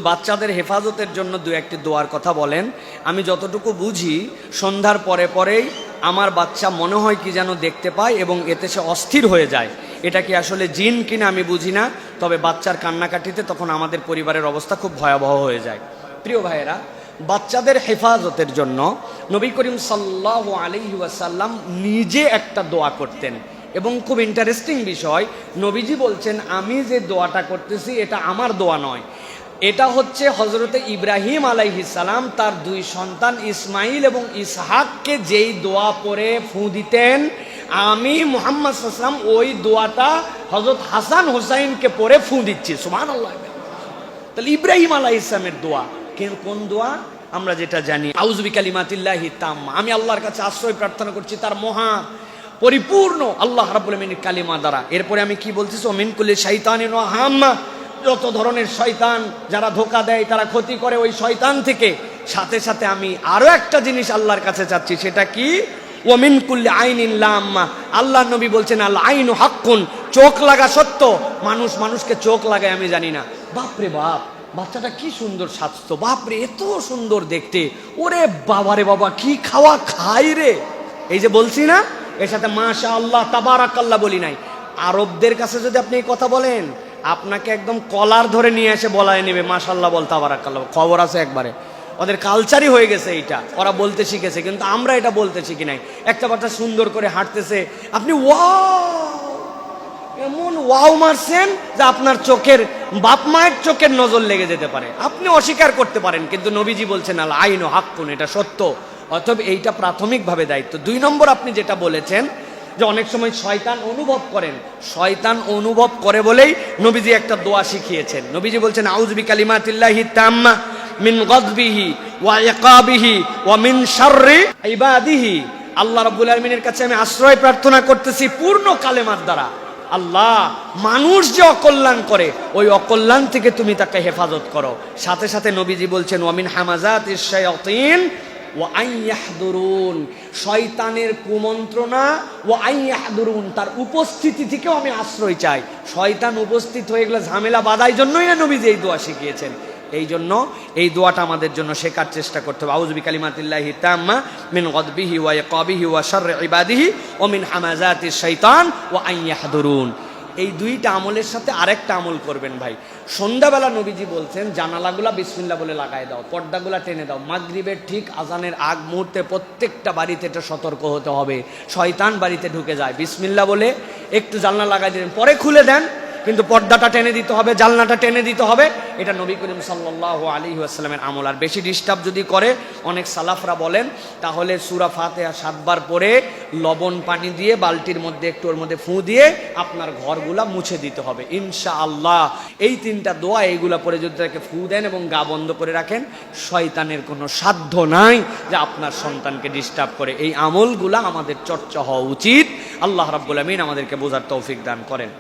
বাচ্চাদের হেফাজতের জন্য দু একটি দোয়ার কথা বলেন। আমি যতটুকু বুঝি, সন্ধ্যার পরে পরেই আমার বাচ্চা মনে হয় কি যেন দেখতে পায় এবং এতে সে অস্থির হয়ে যায়। এটা কি আসলে জিন কিনা আমি বুঝি না, তবে বাচ্চার কান্নাকাটিতে তখন আমাদের পরিবারের অবস্থা খুব ভয়াবহ হয়ে যায়। প্রিয় ভাইয়েরা, বাচ্চাদের হেফাজতের জন্য নবী করিম সাল্লাল্লাহু আলাইহি ওয়াসাল্লাম নিজে একটা দোয়া করতেন এবং খুব ইন্টারেস্টিং বিষয়, নবীজি বলছেন আমি যে দোয়াটা করতেছি এটা আমার দোয়া নয়, এটা হচ্ছে হযরতে ইব্রাহিম আলাইহিস সালাম তার দুই সন্তান ইসমাইল এবং ইসহাককে যেই দোয়া পড়ে ফু দিতেন, আমি মুহাম্মদ সাল্লাল্লাহু আলাইহি ওয়াসাল্লাম ওই দোয়াটা হযরত হাসান হুসাইনকে পড়ে ফু দিচ্ছি। সুবহানাল্লাহ। তাহলে ইব্রাহিম আলাইহিস সালামের দোয়া, কোন দোয়া? আমরা যেটা জানি, আউযু বিকালিমাতিল্লাহি তাম্মা, আমি আল্লাহর কাছে আশ্রয় প্রার্থনা করছি তার মহা পরিপূর্ণ আল্লাহ রাব্বুল আলামিনের কালিমা দ্বারা। এরপরে আমি কি বলতেছি, ওয়া মিন কুল্লি শাইতানিন ওয়া হাম্মা, যত ধরনের শয়তান যারা ধোঁকা দেয়, তারা ক্ষতি করে, ওই শয়তান থেকে। সাথে সাথে আমি আরো একটা জিনিস আল্লাহর কাছে চাচ্ছি, সেটা কি? ওয়া মিন কুল্লি আইনিন লাম্মা, আল্লাহর নবী বলছেন আল আইনু হাক্কুন, চোখ লাগা সত্য। মানুষকে চোখ লাগায় আমি জানি না। বাপরে বাপ, বাচ্চাটা কি সুন্দর স্বাস্থ্য, বাপরে এত সুন্দর দেখতে, ওরে বাবারে বাবা কি খাওয়া খাই রে। এই যে বলছি না, এর সাথে মাশাআল্লাহ তাবারাকাল্লাহ বলি নাই। আরবদের কাছে যদি আপনি এই কথা বলেন, আপনাকে একদম কলার ধরে নিয়ে এসে বলায় নেবে মাশাআল্লাহ বল তাবারাকাল্লাহ। খবর আছে একবারে, ওদের কালচারই হয়ে গেছে এইটা, ওরা বলতে শিখেছে, কিন্তু আমরা এটা বলতে শিখি নাই। একটা বাচ্চা সুন্দর করে হাঁটতেছে, আপনি ওয়াও, এমন ওয়াও মারছেন যে আপনার চোখের বাপ মায়ের চোখের নজর লেগে যেতে পারে, আপনি অস্বীকার করতে পারেন, কিন্তু নবীজি বলছেন আল আইনু হাক্কুন, এটা সত্য। অতএব এইটা প্রাথমিকভাবে দায়িত্ব। 2 নম্বর, আপনি যেটা বলেছেন যে অনেক সময় শয়তান অনুভব করেন, শয়তান অনুভব করে বলেই নবীজি একটা দোয়া শিখিয়েছেন। নবীজি বলছেন আউযু বিকালিমাতিল্লাহি তাম্মা মিন গাযবিহি ওয়া ইকাবিহি ওয়া মিন শাররি ইবাদিহি, আল্লাহ রাব্বুল আলামিনের কাছে আমি আশ্রয় প্রার্থনা করতেছি পূর্ণ কালেমার দ্বারা। আল্লাহ, মানুষ যে অকল্যাণ করে ওই অকল্যাণ থেকে তুমি তাকে হেফাজত করো। সাথে সাথে নবীজি বলছেন ওয়া মিন হামাযাতিশ শায়াতিন ওয়া আন ইয়াহদুরুন, শয়তানের কুমন্ত্রণা, ওয়া আন ইয়াহদুরুন, তার উপস্থিতি থেকেও আমি আশ্রয় চাই। শয়তান উপস্থিত হয়ে গেলে ঝামেলা বাধার জন্যই না নবীজি এই দোয়া শিখিয়েছেন। এই জন্য এই দোয়াটা আমাদের জন্য শেখার চেষ্টা করতে হবে। আউযু বিকালিমাতিল্লাহি তাম্মা মিন গাযবিহি ওয়া ইকাবিহি ওয়া শাররি ইবাদিহি ওয়া মিন হামাযাতিশ শাইতান ওয়া আন ইয়াহদুরুন। এই 2টা আমলের সাথে আরেকটা আমল করবেন ভাই। সন্ধ্যাবেলা নবীজি বলছেন জানালাগুলা বিসমিল্লাহ বলে লাগাই দাও, পর্দাগুলা টেনে দাও। মাগরিবের ঠিক আজানের আগ মুহূর্তে প্রত্যেকটা বাড়িতে এটা সতর্ক হতে হবে, শয়তান বাড়িতে ঢুকে যায়। বিসমিল্লাহ বলে একটু জানলা লাগাই দিলেন, পরে খুলে দেন, কিন্তু পর্দাটা টেনে দিতে হবে, জানলাটা টেনে দিতে হবে। এটা নবী করিম সাল্লাল্লাহু আলাইহি ওয়াসাল্লামের আমল। আর বেশি ডিস্টার্ব যদি করে, অনেক সালাফরা বলেন, তাহলে সূরা ফাতিহা 7 বার পরে লবণ পানি দিয়ে বালতির মধ্যে একটু ওর মধ্যে ফু দিয়ে আপনার ঘরগুলা মুছে দিতে হবে ইনশাআল্লাহ। এই 3টা দোয়া, এইগুলা পরে যদি তাকে ফু দেন এবং গা বন্ধ করে রাখেন, শয়তানের কোনো সাধ্য নাই যে আপনার সন্তানকে ডিস্টার্ব করে। এই আমলগুলা আমাদের চর্চা হওয়া উচিত। আল্লাহ রাব্বুল আমিন আমাদেরকে বোঝার তৌফিক দান করেন।